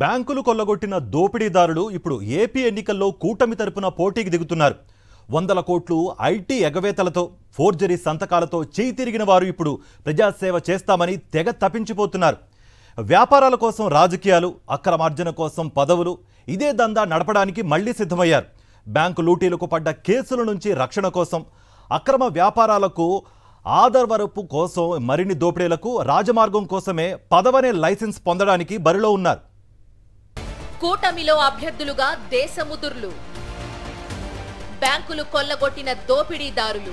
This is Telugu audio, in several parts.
బ్యాంకులు కొల్లగొట్టిన దోపిడీదారులు ఇప్పుడు ఏపీ ఎన్నికల్లో కూటమి తరపున పోటీకి దిగుతున్నారు. వందల కోట్లు ఐటీ ఎగవేతలతో ఫోర్జరీ సంతకాలతో చేయి తిరిగిన వారు ఇప్పుడు ప్రజాసేవ చేస్తామని తెగ తప్పించిపోతున్నారు. వ్యాపారాల కోసం రాజకీయాలు, అక్రమార్జన కోసం పదవులు, ఇదే దందా నడపడానికి మళ్లీ సిద్ధమయ్యారు. బ్యాంకు లూటీలకు పడ్డ కేసుల నుంచి రక్షణ కోసం, అక్రమ వ్యాపారాలకు ఆదర్వరపు కోసం, మరిన్ని దోపిడీలకు రాజమార్గం కోసమే పదవనే లైసెన్స్ పొందడానికి బరిలో ఉన్నారు. కూటమిలో అభ్యర్థులుగా దేశముదుర్లు, బ్యాంకులు కొల్లగొట్టిన దోపిడీదారులు,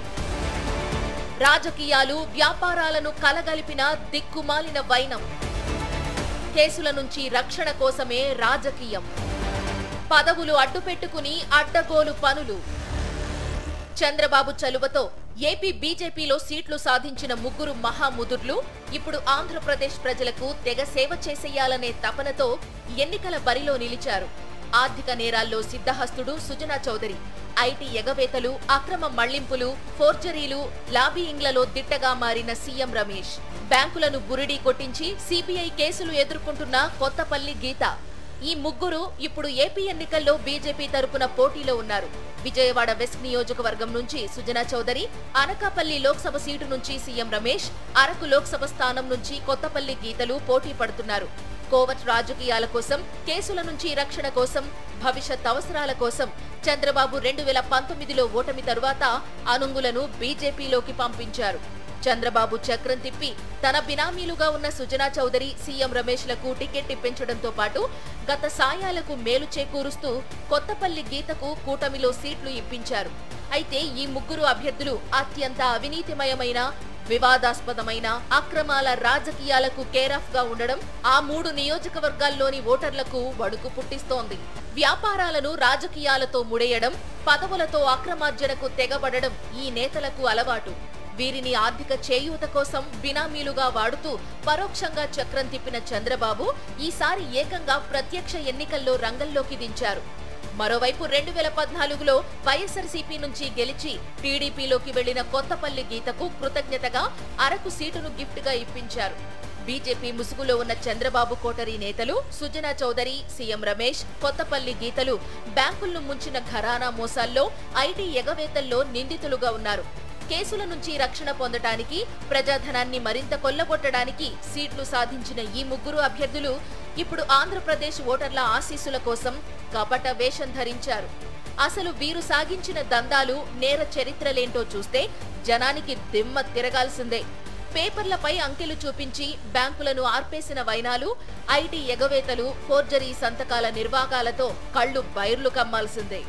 రాజకీయాలు వ్యాపారాలను కలగలిపిన దిక్కుమాలిన వైనం, కేసుల నుంచి రక్షణ కోసమే రాజకీయం, పదవులు అడ్డుపెట్టుకుని అడ్డగోలు పనులు. చంద్రబాబు చలువతో ఏపీ బీజేపీలో సీట్లు సాధించిన ముగ్గురు మహాముదుర్లు ఇప్పుడు ఆంధ్రప్రదేశ్ ప్రజలకు తెగ సేవ చేసేయాలనే తపనతో ఎన్నికల బరిలో నిలిచారు. ఆర్థిక నేరాల్లో సిద్ధహస్తుడు సుజనా చౌదరి, ఐటీ ఎగవేతలు, అక్రమ మళ్లింపులు, ఫోర్జరీలు, లాబీయింగ్లలో దిట్టగా మారిన సీఎం రమేష్, బ్యాంకులను బురిడీ కొట్టించి సిబిఐ కేసులు ఎదుర్కొంటున్న కొత్తపల్లి గీత. ఈ ముగ్గురు ఇప్పుడు ఏపీ ఎన్నికల్లో బీజేపీ తరపున పోటీలో ఉన్నారు. విజయవాడ వెస్ట్ నియోజకవర్గం నుంచి సుజనా చౌదరి, అనకాపల్లి లోక్సభ సీటు నుంచి సీఎం రమేష్, అరకు లోక్సభ స్థానం నుంచి కొత్తపల్లి గీతలు పోటీ పడుతున్నారు. కోవట్ రాజకీయాల కోసం, కేసుల నుంచి రక్షణ కోసం, భవిష్యత్ అవసరాల కోసం చంద్రబాబు 2019లో ఓటమి తరువాత అనుంగులను బీజేపీలోకి పంపించారు. చంద్రబాబు చక్రం తిప్పి తన బినామీలుగా ఉన్న సుజనా చౌదరి, సీఎం రమేష్లకు టికెట్ ఇప్పించడంతో పాటు గత సాయాలకు మేలు చేకూరుస్తూ కొత్తపల్లి గీతకు కూటమిలో సీట్లు ఇప్పించారు. అయితే ఈ ముగ్గురు అభ్యర్థులు అత్యంత అవినీతిమయమైన, వివాదాస్పదమైన అక్రమాల రాజకీయాలకు కేరాఫ్ గా ఉండడం ఆ 3 నియోజకవర్గాల్లోని ఓటర్లకు వణుకు పుట్టిస్తోంది. వ్యాపారాలను రాజకీయాలతో ముడేయడం, పదవులతో అక్రమార్జనకు తెగబడడం ఈ నేతలకు అలవాటు. వీరిని ఆర్థిక చేయూత కోసం బినామీలుగా వాడుతూ పరోక్షంగా చక్రం తిప్పిన చంద్రబాబు ఈసారి ఏకంగా ప్రత్యక్ష ఎన్నికల్లో రంగంలోకి దించారు. మరోవైపు 2014లో వైఎస్ఆర్సీపీ నుంచి గెలిచి టీడీపీలోకి వెళ్లిన కొత్తపల్లి గీతకు కృతజ్ఞతగా అరకు సీటును గిఫ్ట్ గా ఇప్పించారు. బీజేపీ ముసుగులో ఉన్న చంద్రబాబు కోటరీ నేతలు సుజనా చౌదరి, సీఎం రమేష్, కొత్తపల్లి గీతలు బ్యాంకులను ముంచిన ఘరానా మోసాల్లో, ఐటీ ఎగవేతల్లో నిందితులుగా ఉన్నారు. కేసుల నుంచి రక్షణ పొందటానికి, ప్రజాధనాన్ని మరింత కొల్లగొట్టడానికి సీట్లు సాధించిన ఈ ముగ్గురు అభ్యర్థులు ఇప్పుడు ఆంధ్రప్రదేశ్ ఓటర్ల ఆశీస్సుల కోసం కపట వేషం ధరించారు. అసలు వీరు సాగించిన దందాలు, నేర చరిత్రలేంటో చూస్తే జనానికి దిమ్మ తిరగాల్సిందే. పేపర్లపై అంకెలు చూపించి బ్యాంకులను ఆర్పేసిన వైనాలు, ఐటీ ఎగవేతలు, ఫోర్జరీ సంతకాల నిర్వాకాలతో కళ్లు బైర్లు కమ్మాల్సిందే.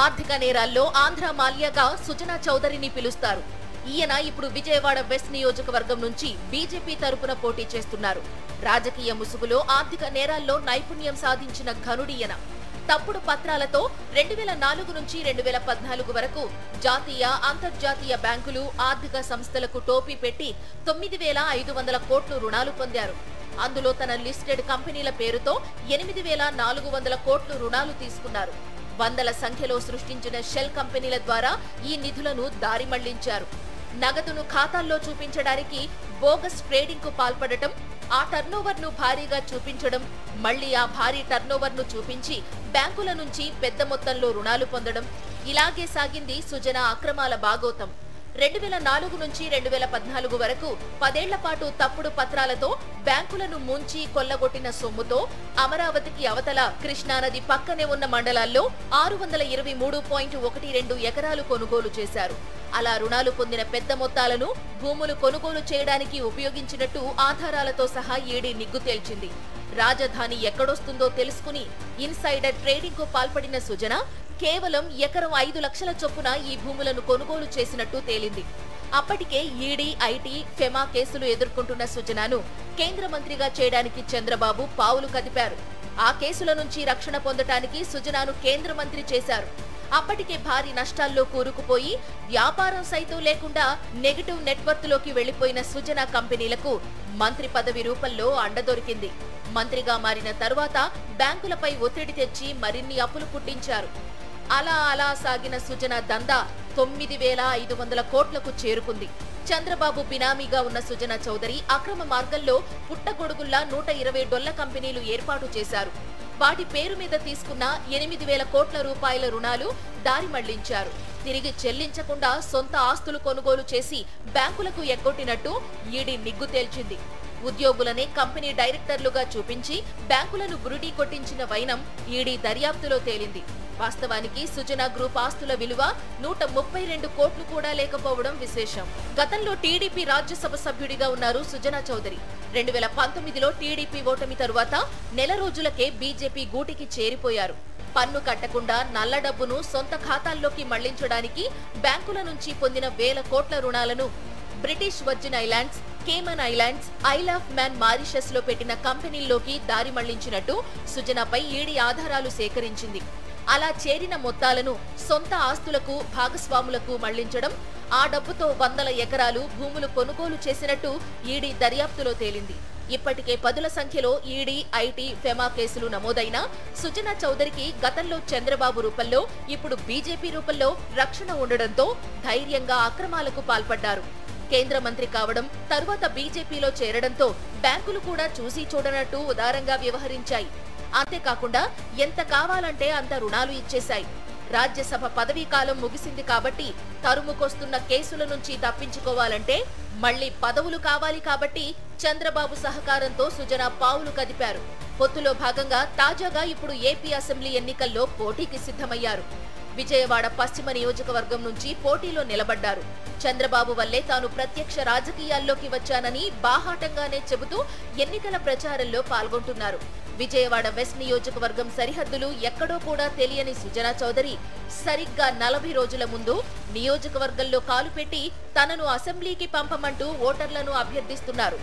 ఆర్థిక నేరాల్లో ఆంధ్ర మాల్యాగా సుజనా చౌదరిని పిలుస్తారు. ఈయన ఇప్పుడు విజయవాడ వెస్ట్ నియోజకవర్గం నుంచి బీజేపీ తరపున పోటీ చేస్తున్నారు. రాజకీయ ముసుగులో ఆర్థిక నేరాల్లో నైపుణ్యం సాధించిన ఘనుడియన. తప్పుడు పత్రాలతో 2004 నుంచి 2014 వరకు జాతీయ, అంతర్జాతీయ బ్యాంకులు, ఆర్థిక సంస్థలకు టోపీ పెట్టి 9,500 కోట్లు రుణాలు పొందారు. అందులో తన లిస్టెడ్ కంపెనీల పేరుతో 8,400 కోట్లు రుణాలు తీసుకున్నారు. వందల సంఖ్యలో సృష్టించిన షెల్ కంపెనీల ద్వారా ఈ నిధులను దారి మళ్లించారు. నగదును ఖాతాల్లో చూపించడానికి బోగస్ ట్రేడింగ్ కు పాల్పడటం, ఆ టర్నోవర్ ను భారీగా చూపించడం, మళ్లీ ఆ భారీ టర్నోవర్ ను చూపించి బ్యాంకుల నుంచి పెద్ద మొత్తంలో రుణాలు పొందడం, ఇలాగే సాగింది సుజనా అక్రమాల బాగోతం. 2004 నుంచి 2014 వరకు 10 ఏళ్ల పాటు తప్పుడు పత్రాలతో బ్యాంకులను ముంచి కొల్లగొట్టిన సొమ్ముతో అమరావతికి అవతల కృష్ణానది పక్కనే ఉన్న మండలాల్లో 623.12 ఎకరాలు కొనుగోలు చేశారు. అలా రుణాలు పొందిన పెద్ద మొత్తాలను భూములు కొనుగోలు చేయడానికి ఉపయోగించినట్టు ఆధారాలతో సహా ఈడీ నిగ్గు తేల్చింది. రాజధాని ఎక్కడొస్తుందో తెలుసుకుని ఇన్సైడర్ ట్రేడింగ్ కు పాల్పడిన సుజన కేవలం ఎకరం 5 లక్షల చొప్పున ఈ భూములను కొనుగోలు చేసినట్టు తేలింది. అప్పటికే ఈడీ, ఐటీ, ఫెమా కేసులు ఎదుర్కొంటున్న సుజనాను కేంద్ర మంత్రిగా చేయడానికి చంద్రబాబు పావులు కదిపారు. ఆ కేసుల నుంచి రక్షణ పొందటానికి సుజనాను కేంద్ర మంత్రి చేశారు. అప్పటికే భారీ నష్టాల్లో కూరుకుపోయి వ్యాపారం సైతం లేకుండా నెగటివ్ నెట్వర్క్లోకి వెళ్లిపోయిన సుజనా కంపెనీలకు మంత్రి పదవి రూపంలో అండ దొరికింది. మంత్రిగా మారిన తరువాత బ్యాంకులపై ఒత్తిడి తెచ్చి మరిన్ని అప్పులు పుట్టించారు. అలా సాగిన సుజనా దందా 9,500 కోట్లకు చేరుకుంది. చంద్రబాబు బినామీగా ఉన్న సుజనా చౌదరి అక్రమ మార్గంలో పుట్టగొడుగుల్లా 120 డొల్ల కంపెనీలు ఏర్పాటు చేశారు. వాటి పేరు మీద తీసుకున్న 8,000 కోట్ల రూపాయల రుణాలు దారి మళ్లించారు. తిరిగి చెల్లించకుండా సొంత ఆస్తులు కొనుగోలు చేసి బ్యాంకులకు ఎగ్గొట్టినట్టు ఈడీ నిగ్గు తేల్చింది. ఉద్యోగులనే కంపెనీ డైరెక్టర్లుగా చూపించి బ్యాంకులను బురిడీ కొట్టించిన వైనం ఈడీ దర్యాప్తులో తేలింది. వాస్తవానికి సుజనా గ్రూప్ ఆస్తుల విలువ 132 కోట్లు కూడా లేకపోవడం విశేషం. గతంలో టీడీపీ రాజ్యసభ సభ్యుడిగా ఉన్నారు సుజనా చౌదరి. 2019లో టీడీపీ ఓటమి తరువాత నెల రోజులకే బీజేపీ గూటికి చేరిపోయారు. పన్ను కట్టకుండా నల్ల డబ్బును సొంత ఖాతాల్లోకి మళ్లించడానికి బ్యాంకుల నుంచి పొందిన వేల కోట్ల రుణాలను British virgin islands, Cayman islands, I'll of man Mauritius లో పెట్టిన కంపెనీల్లోకి దారి మళ్లించినట్టు సుజనాపై ఈడీ ఆధారాలు సేకరించింది. అలా చేరిన మొత్తాలను సొంత ఆస్తులకు, భాగస్వాములకు మళ్లించడం, ఆ డబ్బుతో వందల ఎకరాలు భూములు కొనుగోలు చేసినట్టు ఈడీ దర్యాప్తులో తేలింది. ఇప్పటికే పదుల సంఖ్యలో ఈడీ, ఐటీ, ఫెమా కేసులు నమోదైనా సుజనా చౌదరికి గతంలో చంద్రబాబు రూపంలో, ఇప్పుడు బీజేపీ రూపంలో రక్షణ ఉండడంతో ధైర్యంగా అక్రమాలకు పాల్పడ్డారు. కేంద్ర మంత్రి కావడం, తరువాత బీజేపీలో చేరడంతో బ్యాంకులు కూడా చూసి చూడనట్టు ఉదారంగా వ్యవహరించాయి. అంతేకాకుండా ఎంత కావాలంటే అంత రుణాలు ఇచ్చేశాయి. రాజ్యసభ పదవీ కాలం ముగిసింది కాబట్టి తరుముకొస్తున్న కేసుల నుంచి తప్పించుకోవాలంటే మళ్లీ పదవులు కావాలి కాబట్టి చంద్రబాబు సహకారంతో సుజనా పావులు కదిపారు. పొత్తులో భాగంగా తాజాగా ఇప్పుడు ఏపీ అసెంబ్లీ ఎన్నికల్లో పోటీకి సిద్ధమయ్యారు. విజయవాడ పశ్చిమ నియోజకవర్గం నుంచి పోటీలో నిలబడ్డారు. చంద్రబాబు వల్లే తాను ప్రత్యక్ష రాజకీయాల్లోకి వచ్చానని బాహాటంగానే చెబుతూ ఎన్నికల ప్రచారంలో పాల్గొంటున్నారు. విజయవాడ వెస్ట్ నియోజకవర్గం సరిహద్దులు ఎక్కడో కూడా తెలియని సుజనా చౌదరి సరిగ్గా 40 రోజుల ముందు నియోజకవర్గంలో కాలు పెట్టి తనను అసెంబ్లీకి పంపమంటూ ఓటర్లను అభ్యర్థిస్తున్నారు.